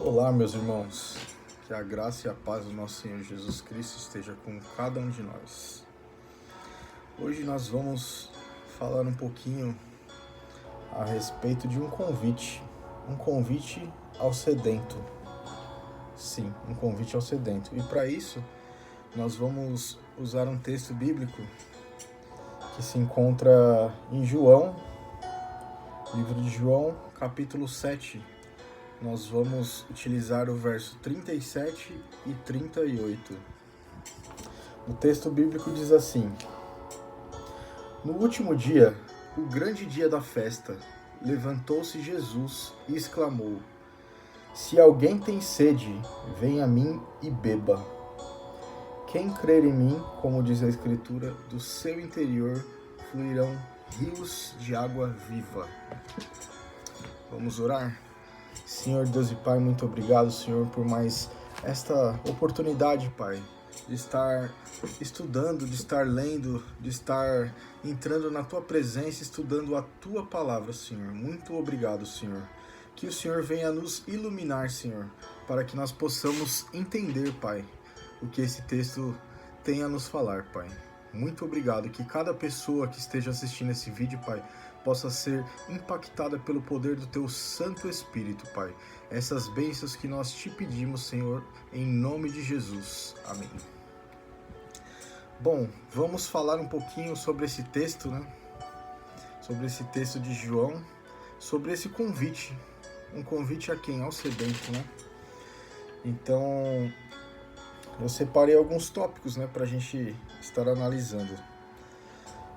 Olá, meus irmãos, que a graça e a paz do nosso Senhor Jesus Cristo esteja com cada um de nós. Hoje nós vamos falar um pouquinho a respeito de um convite ao sedento. Sim, um convite ao sedento. E para isso, nós vamos usar um texto bíblico que se encontra em João, livro de João, capítulo 7. Nós vamos utilizar o verso 37 e 38. O texto bíblico diz assim: No último dia, o grande dia da festa, levantou-se Jesus e exclamou: Se alguém tem sede, venha a mim e beba. Quem crer em mim, como diz a Escritura, do seu interior fluirão rios de água viva. Vamos orar? Senhor Deus e Pai, muito obrigado, Senhor, por mais esta oportunidade, Pai, de estar estudando, de estar lendo, de estar entrando na Tua presença, estudando a Tua palavra, Senhor. Muito obrigado, Senhor. Que o Senhor venha nos iluminar, Senhor, para que nós possamos entender, Pai, o que esse texto tem a nos falar, Pai. Muito obrigado. Que cada pessoa que esteja assistindo esse vídeo, Pai, possa ser impactada pelo poder do Teu Santo Espírito, Pai. Essas bênçãos que nós te pedimos, Senhor, em nome de Jesus. Amém. Bom, vamos falar um pouquinho sobre esse texto, né? Sobre esse texto de João, sobre esse convite. Um convite a quem? Ao sedento, né? Então, eu separei alguns tópicos, né, para a gente estar analisando.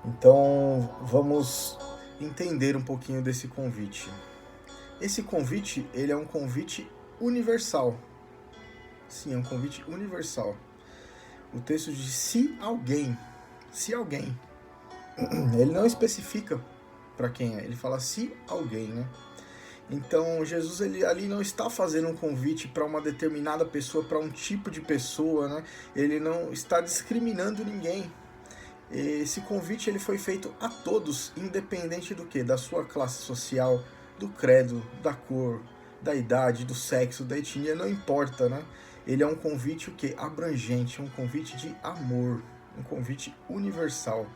Então, vamos entender um pouquinho desse convite. Esse convite, ele é um convite universal. Sim, é um convite universal. O texto diz se alguém. Ele não especifica para quem é, ele fala se alguém, né? Então, Jesus ele ali não está fazendo um convite para uma determinada pessoa, para um tipo de pessoa, né? Ele não está discriminando ninguém. Esse convite ele foi feito a todos, independente do que? Da sua classe social, do credo, da cor, da idade, do sexo, da etnia, não importa, né? Ele é um convite o quê? Abrangente, um convite de amor, um convite universal.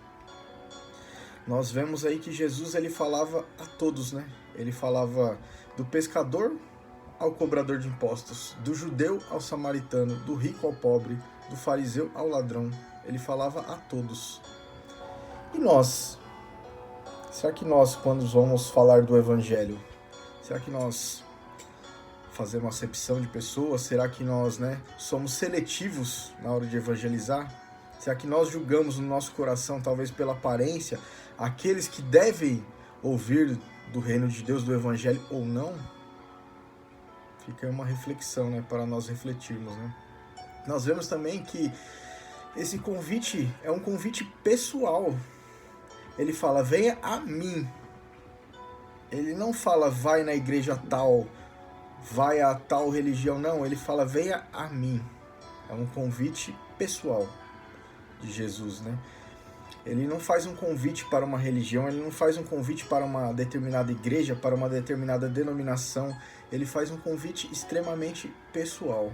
Nós vemos aí que Jesus ele falava a todos, né? Ele falava do pescador ao cobrador de impostos, do judeu ao samaritano, do rico ao pobre, do fariseu ao ladrão. Ele falava a todos. E nós? Será que nós, quando vamos falar do Evangelho, será que nós fazemos acepção de pessoas? Será que nós, somos seletivos na hora de evangelizar? Será que nós julgamos no nosso coração, talvez pela aparência, aqueles que devem ouvir do reino de Deus, do Evangelho ou não? Fica aí uma reflexão, para nós refletirmos, Nós vemos também que esse convite é um convite pessoal. Ele fala, venha a mim. Ele não fala, vai na igreja tal, vai a tal religião. Não, ele fala, venha a mim. É um convite pessoal de Jesus, Ele não faz um convite para uma religião, ele não faz um convite para uma determinada igreja, para uma determinada denominação. Ele faz um convite extremamente pessoal.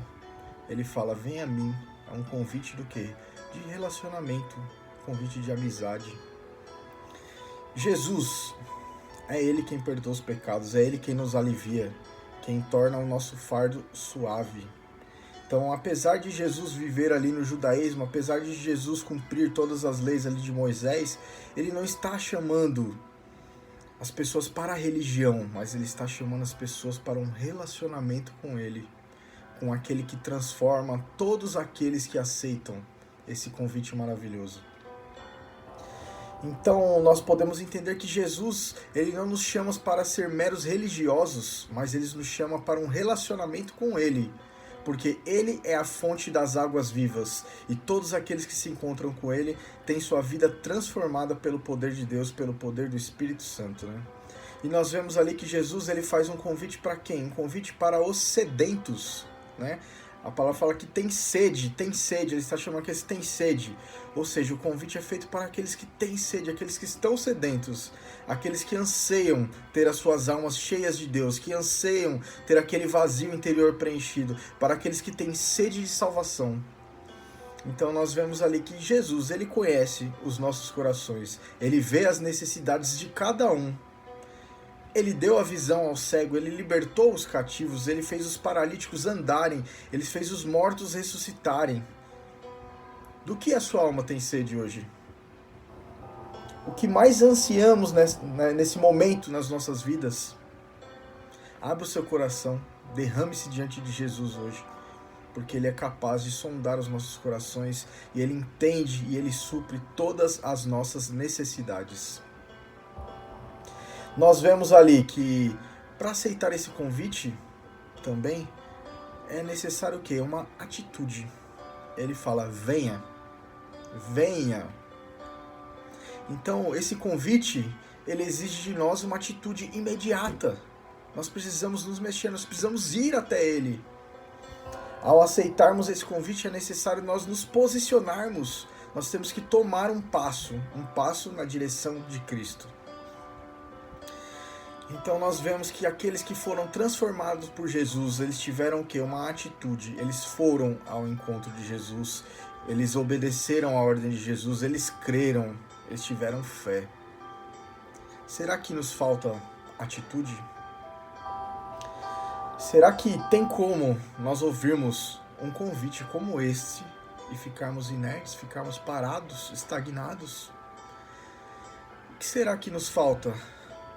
Ele fala, venha a mim. É um convite do quê? De relacionamento, convite de amizade. Jesus, é Ele quem perdoa os pecados, é Ele quem nos alivia, quem torna o nosso fardo suave. Então, apesar de Jesus viver ali no judaísmo, apesar de Jesus cumprir todas as leis ali de Moisés, Ele não está chamando as pessoas para a religião, mas Ele está chamando as pessoas para um relacionamento com Ele, com aquele que transforma todos aqueles que aceitam esse convite maravilhoso. Então, nós podemos entender que Jesus, ele não nos chama para ser meros religiosos, mas ele nos chama para um relacionamento com ele, porque ele é a fonte das águas vivas, e todos aqueles que se encontram com ele têm sua vida transformada pelo poder de Deus, pelo poder do Espírito Santo, E nós vemos ali que Jesus ele faz um convite para quem? Um convite para os sedentos, A palavra fala que tem sede, ele está chamando que eles têm sede. Ou seja, o convite é feito para aqueles que têm sede, aqueles que estão sedentos, aqueles que anseiam ter as suas almas cheias de Deus, que anseiam ter aquele vazio interior preenchido, para aqueles que têm sede de salvação. Então nós vemos ali que Jesus, ele conhece os nossos corações, ele vê as necessidades de cada um. Ele deu a visão ao cego, ele libertou os cativos, ele fez os paralíticos andarem, ele fez os mortos ressuscitarem. Do que a sua alma tem sede hoje? O que mais ansiamos nesse momento nas nossas vidas? Abra o seu coração, derrame-se diante de Jesus hoje, porque Ele é capaz de sondar os nossos corações e Ele entende e Ele supre todas as nossas necessidades. Nós vemos ali que para aceitar esse convite também é necessário o quê? Uma atitude. Ele fala, venha, venha. Então esse convite, ele exige de nós uma atitude imediata. Nós precisamos nos mexer, nós precisamos ir até Ele. Ao aceitarmos esse convite é necessário nós nos posicionarmos. Nós temos que tomar um passo na direção de Cristo. Então nós vemos que aqueles que foram transformados por Jesus, eles tiveram o quê? Uma atitude. Eles foram ao encontro de Jesus, eles obedeceram à ordem de Jesus, eles creram, eles tiveram fé. Será que nos falta atitude? Será que tem como nós ouvirmos um convite como este e ficarmos inertes, ficarmos parados, estagnados? O que será que nos falta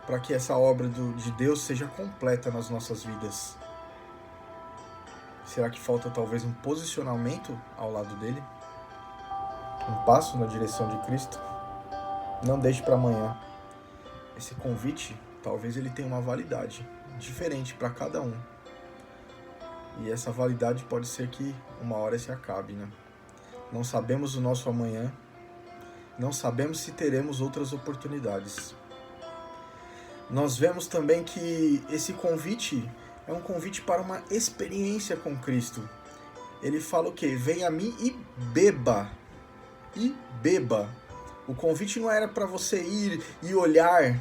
para que essa obra de Deus seja completa nas nossas vidas? Será que falta talvez um posicionamento ao lado dele? Um passo na direção de Cristo? Não deixe para amanhã. Esse convite, talvez ele tenha uma validade diferente para cada um. E essa validade pode ser que uma hora se acabe, né? Não sabemos o nosso amanhã. Não sabemos se teremos outras oportunidades. Nós vemos também que esse convite é um convite para uma experiência com Cristo. Ele fala o quê? Venha a mim e beba. E beba. O convite não era para você ir e olhar.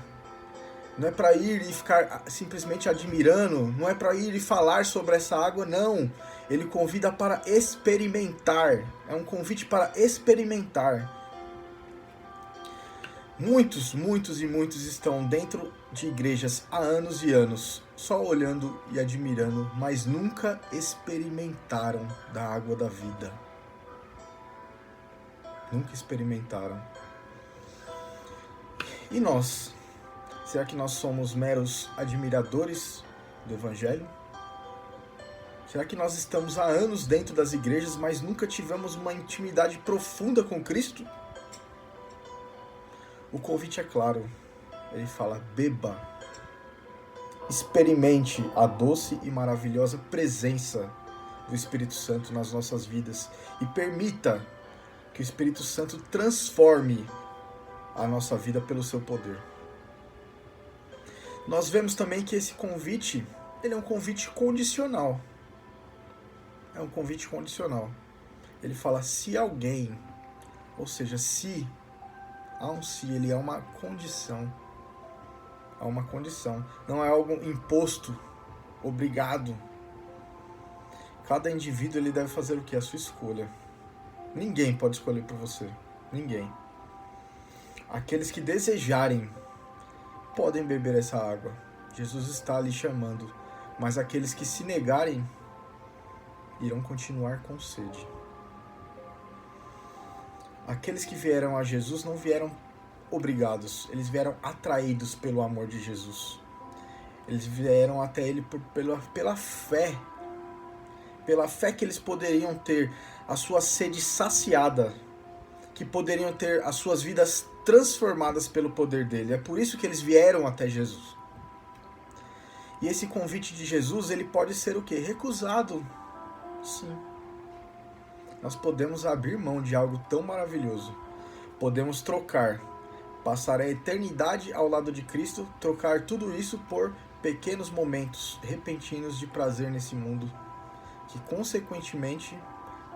Não é para ir e ficar simplesmente admirando. Não é para ir e falar sobre essa água, não. Ele convida para experimentar. É um convite para experimentar. Muitos estão dentro de igrejas há anos e anos, só olhando e admirando, mas nunca experimentaram da água da vida. Nunca experimentaram. E nós? Será que nós somos meros admiradores do Evangelho? Será que nós estamos há anos dentro das igrejas, mas nunca tivemos uma intimidade profunda com Cristo? O convite é claro, ele fala, beba, experimente a doce e maravilhosa presença do Espírito Santo nas nossas vidas e permita que o Espírito Santo transforme a nossa vida pelo seu poder. Nós vemos também que esse convite, ele é um convite condicional. É um convite condicional. Ele fala, se alguém, ou seja, se... Há um se, ele é uma condição. Há uma condição. Não é algo imposto, obrigado. Cada indivíduo ele deve fazer o que? A sua escolha. Ninguém pode escolher por você. Ninguém. Aqueles que desejarem podem beber essa água. Jesus está ali chamando. Mas aqueles que se negarem irão continuar com sede. Aqueles que vieram a Jesus não vieram obrigados, eles vieram atraídos pelo amor de Jesus. Eles vieram até Ele pela fé. Pela fé que eles poderiam ter a sua sede saciada, que poderiam ter as suas vidas transformadas pelo poder dele. É por isso que eles vieram até Jesus. E esse convite de Jesus, ele pode ser o quê? Recusado. Sim. Nós podemos abrir mão de algo tão maravilhoso. Podemos trocar, passar a eternidade ao lado de Cristo, trocar tudo isso por pequenos momentos repentinos de prazer nesse mundo que consequentemente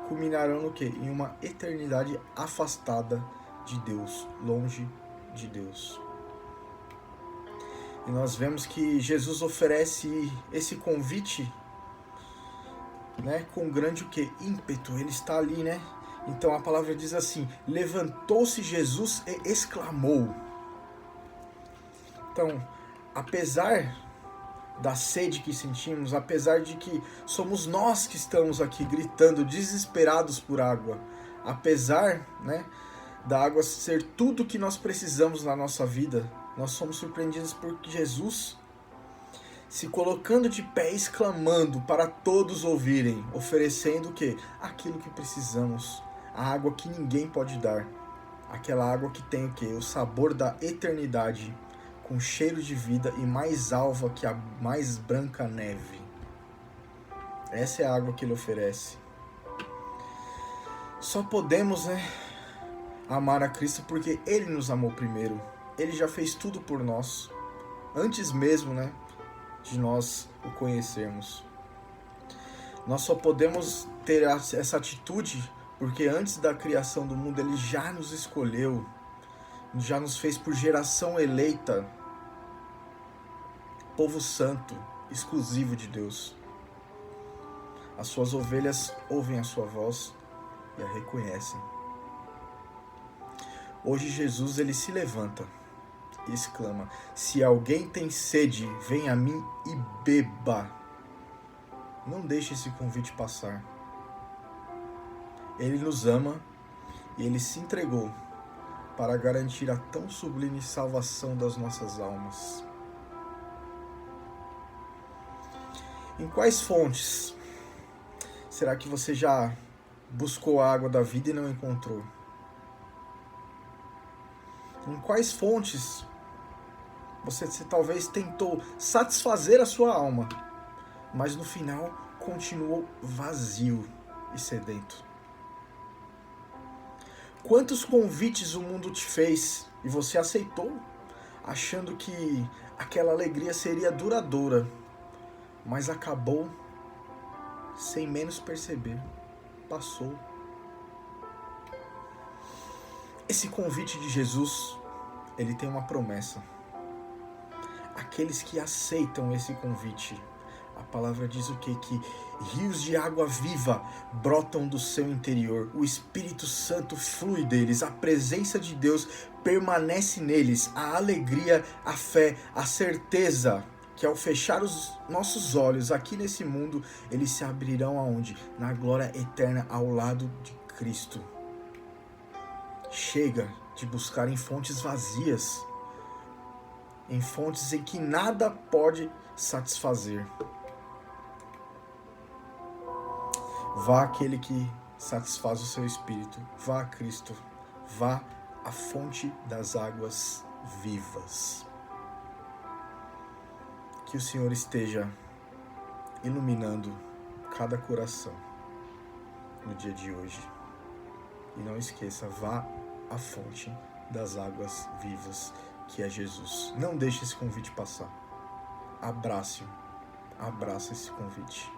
culminarão no quê? Em uma eternidade afastada de Deus, longe de Deus. E nós vemos que Jesus oferece esse convite, né, com grande o quê? Ímpeto. Ele está ali, né? Então a palavra diz assim: levantou-se Jesus e exclamou. Então, apesar da sede que sentimos, apesar de que somos nós que estamos aqui gritando, desesperados por água, apesar, né, da água ser tudo que nós precisamos na nossa vida, nós somos surpreendidos por Jesus se colocando de pé, exclamando para todos ouvirem, oferecendo o quê? Aquilo que precisamos, a água que ninguém pode dar, aquela água que tem o quê? O sabor da eternidade, com cheiro de vida e mais alva que a mais branca neve. Essa é a água que ele oferece. Só podemos, né, amar a Cristo porque ele nos amou primeiro. Ele já fez tudo por nós, antes mesmo, né, de nós o conhecermos. Nós só podemos ter essa atitude porque antes da criação do mundo ele já nos escolheu, já nos fez por geração eleita, povo santo, exclusivo de Deus. As suas ovelhas ouvem a sua voz e a reconhecem. Hoje Jesus ele se levanta e exclama: se alguém tem sede, venha a mim e beba. Não deixe esse convite passar. Ele nos ama e ele se entregou para garantir a tão sublime salvação das nossas almas. Em quais fontes será que você já buscou a água da vida e não encontrou? Em quais fontes você talvez tentou satisfazer a sua alma, mas no final continuou vazio e sedento? Quantos convites o mundo te fez e você aceitou, achando que aquela alegria seria duradoura, mas acabou sem menos perceber, passou. Esse convite de Jesus, ele tem uma promessa. Aqueles que aceitam esse convite, a palavra diz o quê? Que rios de água viva brotam do seu interior, o Espírito Santo flui deles, a presença de Deus permanece neles, a alegria, a fé, a certeza que ao fechar os nossos olhos aqui nesse mundo, eles se abrirão aonde? Na glória eterna ao lado de Cristo. Chega de buscar em fontes vazias, em fontes em que nada pode satisfazer. Vá àquele que satisfaz o seu espírito, vá a Cristo, vá à fonte das águas vivas. Que o Senhor esteja iluminando cada coração no dia de hoje. E não esqueça, vá à fonte das águas vivas, que é Jesus. Não deixe esse convite passar. Abrace esse convite.